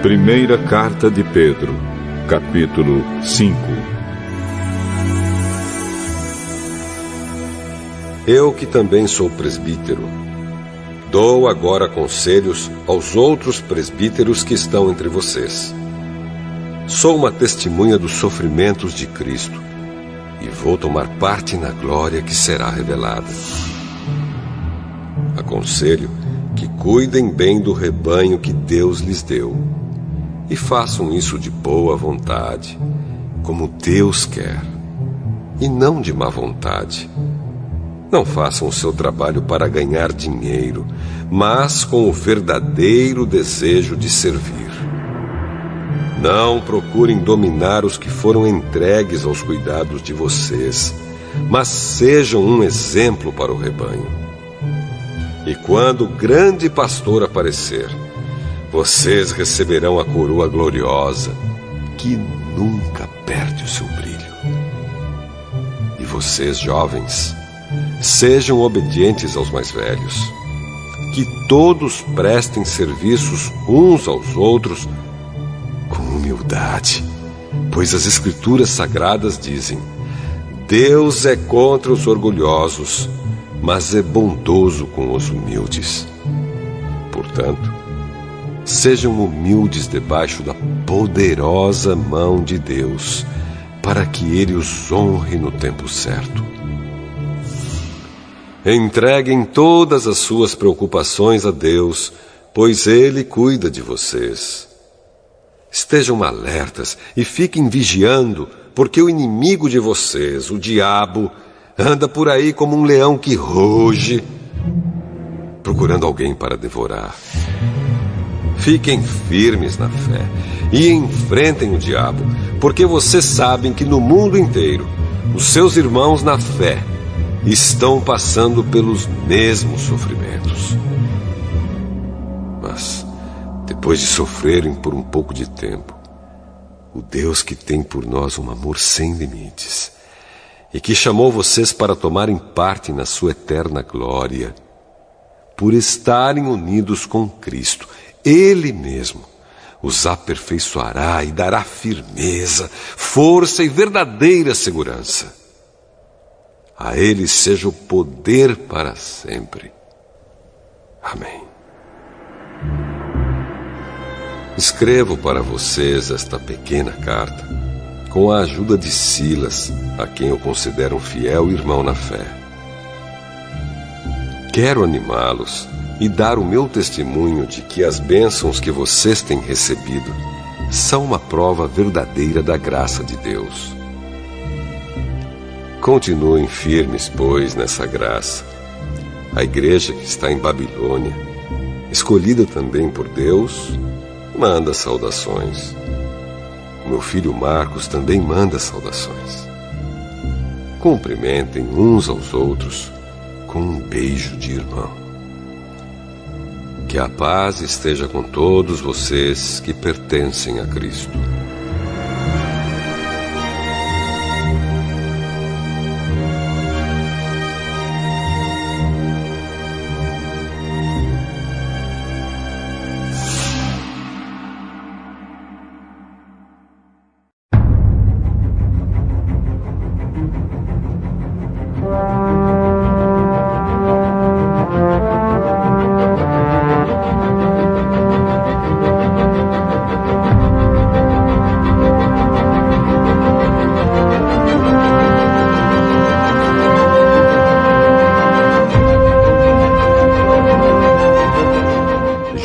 Primeira Carta de Pedro, capítulo 5. Eu, que também sou presbítero, dou agora conselhos aos outros presbíteros que estão entre vocês. Sou uma testemunha dos sofrimentos de Cristo e vou tomar parte na glória que será revelada. Aconselho que cuidem bem do rebanho que Deus lhes deu e façam isso de boa vontade, como Deus quer, e não de má vontade. Não façam o seu trabalho para ganhar dinheiro, mas com o verdadeiro desejo de servir. Não procurem dominar os que foram entregues aos cuidados de vocês, mas sejam um exemplo para o rebanho. E quando o grande pastor aparecer, vocês receberão a coroa gloriosa, que nunca perde o seu brilho. E vocês, jovens, sejam obedientes aos mais velhos. Que todos prestem serviços uns aos outros com humildade, pois as Escrituras Sagradas dizem: Deus é contra os orgulhosos, mas é bondoso com os humildes. Portanto, sejam humildes debaixo da poderosa mão de Deus, para que Ele os honre no tempo certo. Entreguem todas as suas preocupações a Deus, pois Ele cuida de vocês. Estejam alertas e fiquem vigiando, porque o inimigo de vocês, o diabo, anda por aí como um leão que ruge, procurando alguém para devorar. Fiquem firmes na fé e enfrentem o diabo, porque vocês sabem que no mundo inteiro, os seus irmãos na fé estão passando pelos mesmos sofrimentos. Mas, depois de sofrerem por um pouco de tempo, o Deus que tem por nós um amor sem limites e que chamou vocês para tomarem parte na sua eterna glória, por estarem unidos com Cristo, Ele mesmo os aperfeiçoará e dará firmeza, força e verdadeira segurança. A Ele seja o poder para sempre. Amém. Escrevo para vocês esta pequena carta com a ajuda de Silas, a quem eu considero um fiel irmão na fé. Quero animá-los e dar o meu testemunho de que as bênçãos que vocês têm recebido são uma prova verdadeira da graça de Deus. Continuem firmes, pois, nessa graça. A igreja que está em Babilônia, escolhida também por Deus, manda saudações. O meu filho Marcos também manda saudações. Cumprimentem uns aos outros com um beijo de irmão. Que a paz esteja com todos vocês que pertencem a Cristo.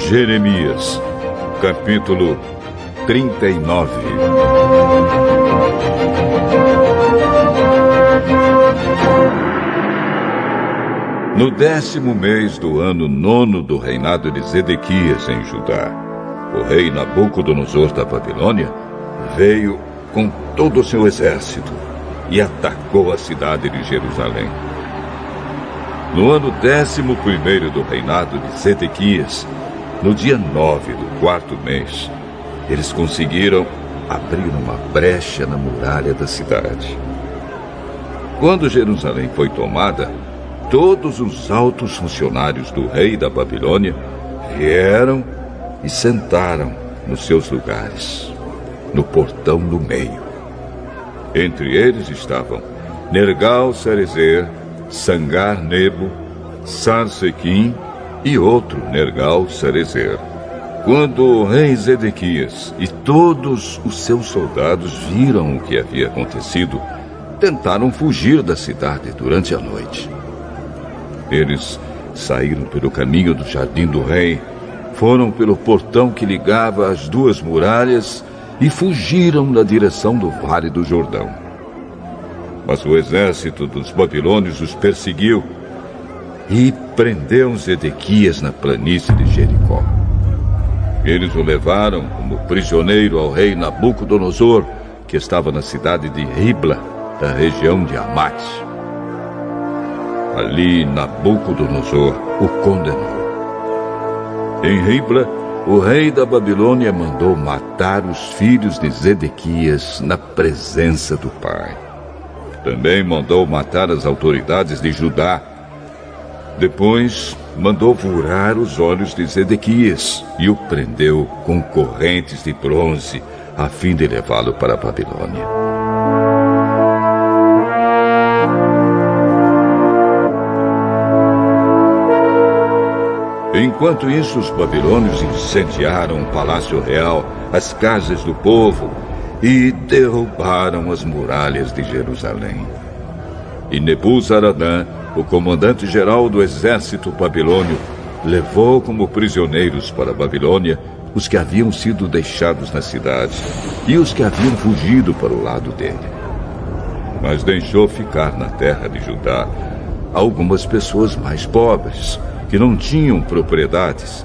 Jeremias, capítulo 39. No 10º mês do ano 9º do reinado de Zedequias em Judá, o rei Nabucodonosor da Babilônia veio com todo o seu exército e atacou a cidade de Jerusalém. No ano 11º do reinado de Zedequias, no dia 9 do 4º mês, eles conseguiram abrir uma brecha na muralha da cidade. Quando Jerusalém foi tomada, todos os altos funcionários do rei da Babilônia vieram e sentaram nos seus lugares, no portão no meio. Entre eles estavam Nergal-Sarezer, Sangar-Nebo, Sarsequim e outro Nergal-Sarezer. Quando o rei Zedequias e todos os seus soldados viram o que havia acontecido, tentaram fugir da cidade durante a noite. Eles saíram pelo caminho do jardim do rei, foram pelo portão que ligava as duas muralhas e fugiram na direção do Vale do Jordão. Mas o exército dos babilônios os perseguiu e prendeu Zedequias na planície de Jericó. Eles o levaram como prisioneiro ao rei Nabucodonosor, que estava na cidade de Ribla, da região de Amate. Ali Nabucodonosor o condenou. Em Ribla, o rei da Babilônia mandou matar os filhos de Zedequias na presença do pai. Também mandou matar as autoridades de Judá. Depois, mandou furar os olhos de Zedequias e o prendeu com correntes de bronze, a fim de levá-lo para a Babilônia. Enquanto isso, os babilônios incendiaram o palácio real, as casas do povo e derrubaram as muralhas de Jerusalém. E Nebuzaradã, o comandante-geral do exército babilônio, levou como prisioneiros para a Babilônia os que haviam sido deixados na cidade e os que haviam fugido para o lado dele. Mas deixou ficar na terra de Judá algumas pessoas mais pobres, que não tinham propriedades,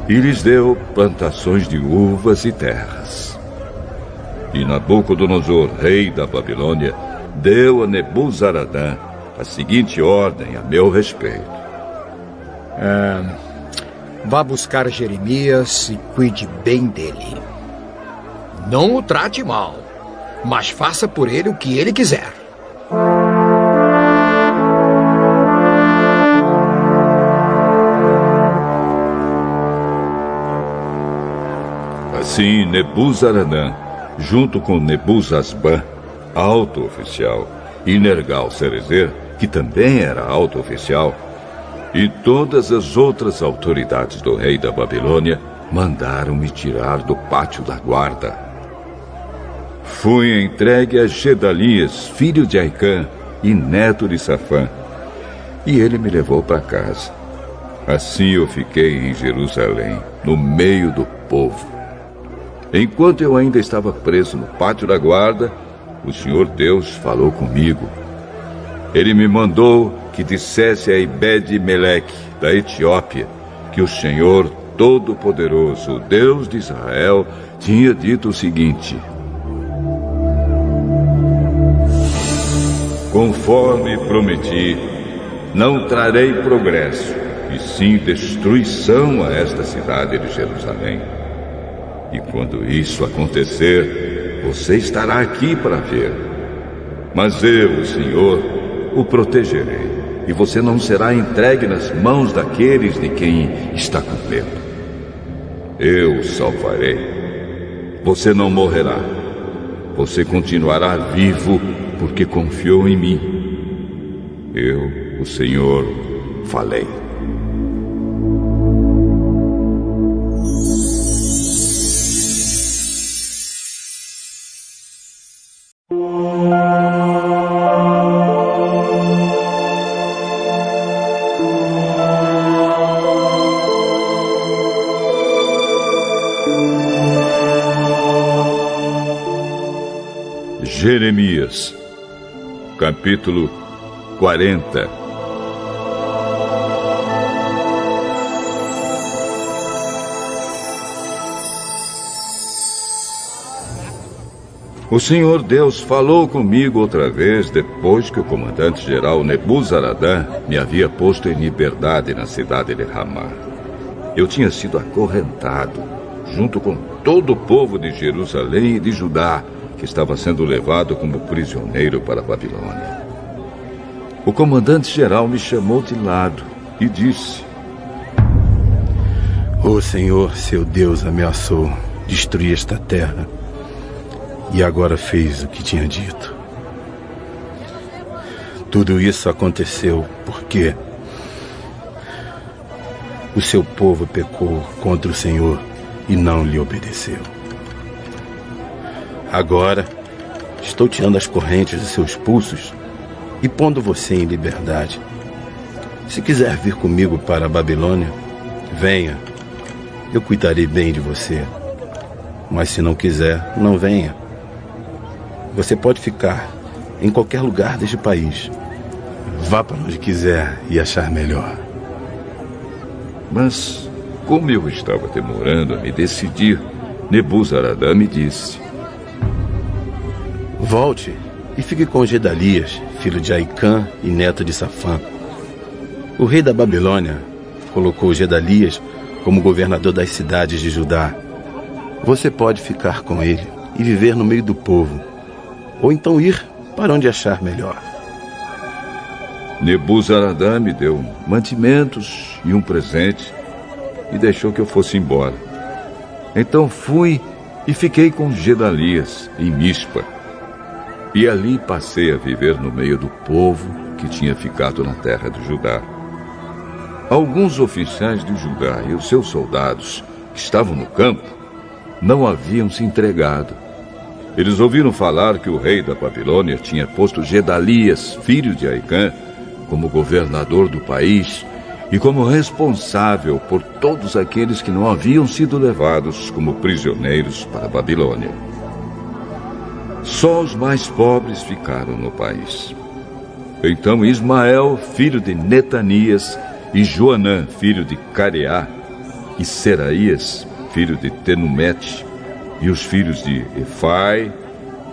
e lhes deu plantações de uvas e terras. E Nabucodonosor, rei da Babilônia, deu a Nebuzaradã a seguinte ordem a meu respeito. Vá buscar Jeremias e cuide bem dele. Não o trate mal, mas faça por ele o que ele quiser. Assim, Nebuzaradã, junto com Nebuzasbã, alto oficial, e Nergal-Sarezer, que também era alto oficial, e todas as outras autoridades do rei da Babilônia mandaram me tirar do pátio da guarda. Fui entregue a Gedalias, filho de Aicã e neto de Safã, e ele me levou para casa. Assim eu fiquei em Jerusalém, no meio do povo. Enquanto eu ainda estava preso no pátio da guarda, o Senhor Deus falou comigo. Ele me mandou que dissesse a Ebed-Meleque, da Etiópia, que o Senhor Todo-Poderoso, o Deus de Israel, tinha dito o seguinte: conforme prometi, não trarei progresso, e sim destruição a esta cidade de Jerusalém. E quando isso acontecer, você estará aqui para ver. Mas eu, o Senhor, o protegerei, e você não será entregue nas mãos daqueles de quem está com medo. Eu o salvarei. Você não morrerá. Você continuará vivo porque confiou em mim. Eu, o Senhor, falei. Jeremias, capítulo 40. O Senhor Deus falou comigo outra vez depois que o comandante-geral Nebuzaradã me havia posto em liberdade na cidade de Ramá. Eu tinha sido acorrentado, junto com todo o povo de Jerusalém e de Judá, que estava sendo levado como prisioneiro para a Babilônia. O comandante-geral me chamou de lado e disse: O Senhor, seu Deus, ameaçou destruir esta terra. E agora fez o que tinha dito. Tudo isso aconteceu porque o seu povo pecou contra o Senhor e não lhe obedeceu. Agora estou tirando as correntes de seus pulsos e pondo você em liberdade. Se quiser vir comigo para a Babilônia, venha. Eu cuidarei bem de você. Mas se não quiser, não venha. Você pode ficar em qualquer lugar deste país. Vá para onde quiser e achar melhor. Mas, como eu estava demorando a me decidir, Nebuzaradã me disse: volte e fique com Gedalias, filho de Aicã e neto de Safã. O rei da Babilônia colocou Gedalias como governador das cidades de Judá. Você pode ficar com ele e viver no meio do povo, ou então ir para onde achar melhor. Nebuzaradã me deu mantimentos e um presente e deixou que eu fosse embora. Então fui e fiquei com Gedalias em Mispa. E ali passei a viver no meio do povo que tinha ficado na terra de Judá. Alguns oficiais de Judá e os seus soldados que estavam no campo não haviam se entregado. Eles ouviram falar que o rei da Babilônia tinha posto Gedalias, filho de Aicã, como governador do país e como responsável por todos aqueles que não haviam sido levados como prisioneiros para a Babilônia. Só os mais pobres ficaram no país. Então Ismael, filho de Netanias, e Joanã, filho de Careá, e Seraías, filho de Tenumete, e os filhos de Efai,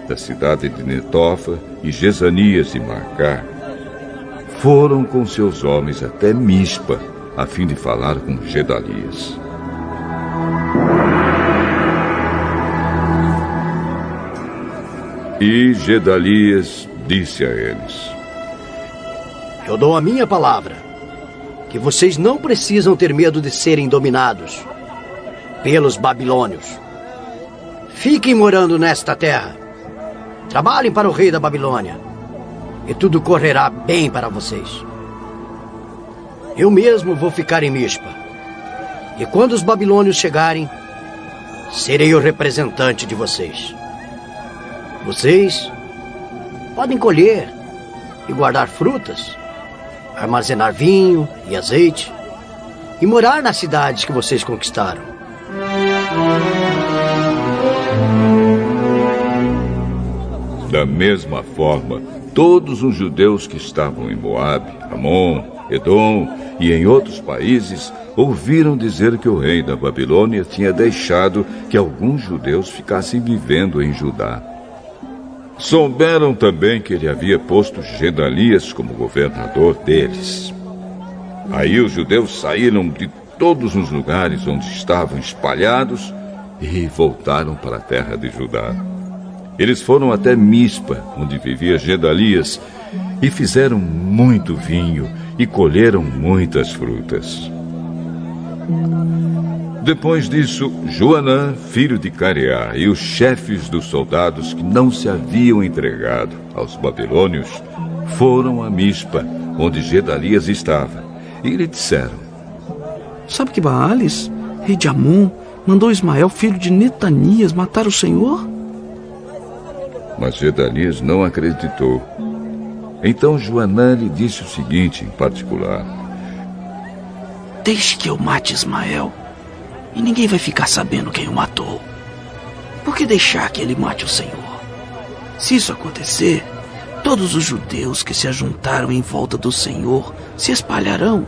da cidade de Netofa, e Jezanias de Macá, foram com seus homens até Mispa, a fim de falar com Gedalias. E Gedalias disse a eles: eu dou a minha palavra, que vocês não precisam ter medo de serem dominados pelos babilônios. Fiquem morando nesta terra. Trabalhem para o rei da Babilônia. E tudo correrá bem para vocês. Eu mesmo vou ficar em Mispa. E quando os babilônios chegarem, serei o representante de vocês. Vocês podem colher e guardar frutas, armazenar vinho e azeite e morar nas cidades que vocês conquistaram. Da mesma forma, todos os judeus que estavam em Moabe, Amon, Edom e em outros países ouviram dizer que o rei da Babilônia tinha deixado que alguns judeus ficassem vivendo em Judá. Souberam também que ele havia posto Gedalias como governador deles. Aí os judeus saíram de todos os lugares onde estavam espalhados e voltaram para a terra de Judá. Eles foram até Mispa, onde vivia Gedalias, e fizeram muito vinho e colheram muitas frutas. Depois disso, Joanã, filho de Careá, e os chefes dos soldados que não se haviam entregado aos babilônios foram a Mispa, onde Gedalias estava, e lhe disseram: sabe que Baales, rei de Amon, mandou Ismael, filho de Netanias, matar o Senhor? Mas Gedalias não acreditou. Então Joanã lhe disse o seguinte em particular: deixe que eu mate Ismael, e ninguém vai ficar sabendo quem o matou. Por que deixar que ele mate o Senhor? Se isso acontecer, todos os judeus que se ajuntaram em volta do Senhor se espalharão,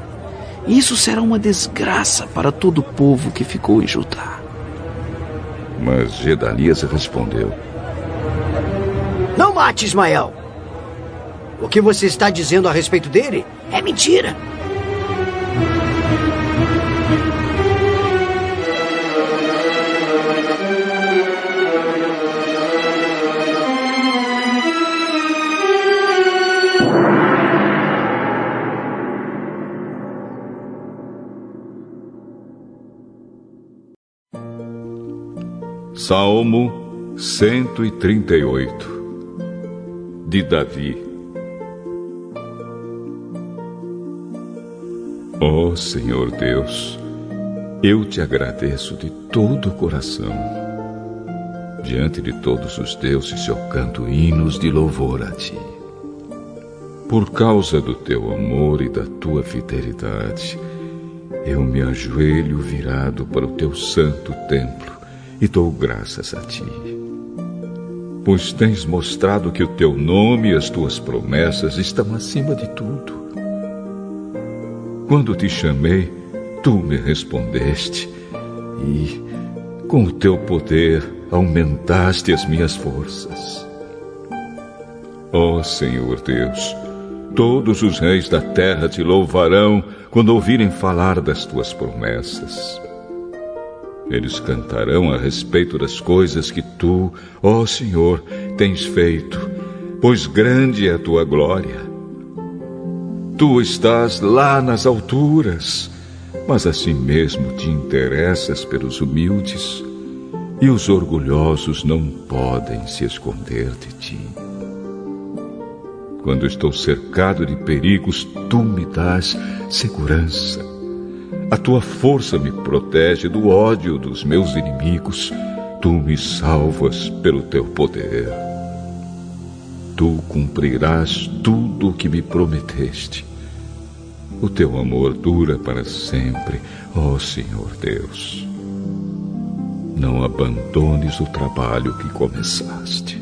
e isso será uma desgraça para todo o povo que ficou em Judá. Mas Gedalias respondeu: não mate Ismael. O que você está dizendo a respeito dele é mentira. Salmo 138, de Davi. Ó Senhor Deus, eu te agradeço de todo o coração. Diante de todos os deuses eu canto hinos de louvor a ti. Por causa do teu amor e da tua fidelidade, eu me ajoelho virado para o teu santo templo e dou graças a ti. Pois tens mostrado que o teu nome e as tuas promessas estão acima de tudo. Quando te chamei, tu me respondeste e, com o teu poder, aumentaste as minhas forças. Ó Senhor Deus, todos os reis da terra te louvarão quando ouvirem falar das tuas promessas. Eles cantarão a respeito das coisas que tu, ó Senhor, tens feito, pois grande é a tua glória. Tu estás lá nas alturas, mas assim mesmo te interessas pelos humildes, e os orgulhosos não podem se esconder de ti. Quando estou cercado de perigos, tu me dás segurança. A tua força me protege do ódio dos meus inimigos. Tu me salvas pelo teu poder. Tu cumprirás tudo o que me prometeste. O teu amor dura para sempre, ó Senhor Deus. Não abandones o trabalho que começaste.